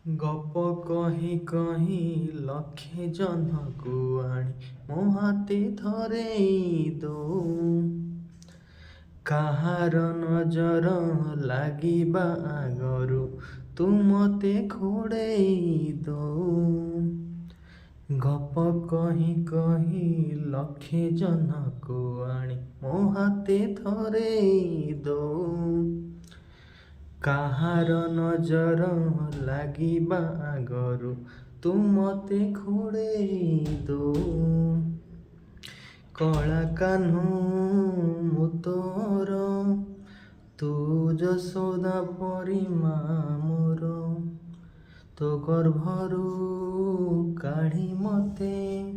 ଗପ କହି କହି ଲକ୍ଷେ ଜହ୍ନକୁ ଆଣି ମୋ ହାତେ ଧରେଇ ଦଉ। କାହାର ନଜର ଲାଗିବା ଆଗରୁ ତୁ ମତେ ଘୋଡ଼େଇ ଦଉ। ଗପ କହି କହି ଲକ୍ଷେ ଜହ୍ନକୁ ଆଣି ମୋ ହାତେ ଧରେଇ ଦଉ। କାହାର ନଜର ଲାଗିବା ଆଗରୁ ତୁ ମତେ ଘୋଡ଼େଇ ଦଉ। କଳା କାହ୍ନୁ ମୁଁ ତୋର, ତୁ ଯଶୋଦା ପରି ମା ମୋର। ତୋ ଗର୍ଭରୁ କାଢ଼ି ମତେ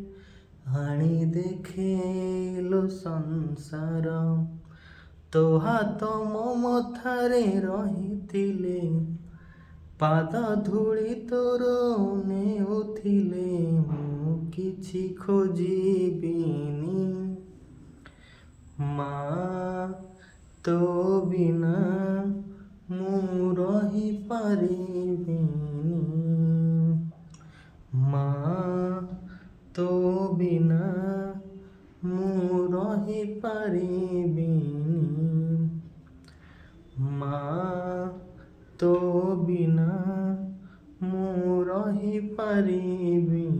ଆଣି ଦେଖେଇଲୁ ସଂସାର। ତୋ ହାତ ମୋ ମଥାରେ ରହିଥିଲେ, ପାଦ ଧୂଳି ତୋର ନେଉଥିଲେ। ମୁଁ କିଛି ଖୋଜିବିନି ମା, ତୋ ବିନା ମୁଁ ରହିପାରିବିନି। ମା, ତୋ ବିନା ମୁଁ ରହିପାରିବିନି। ମା, ତୋ ବିନା ମୁଁ ରହିପାରିବିନି।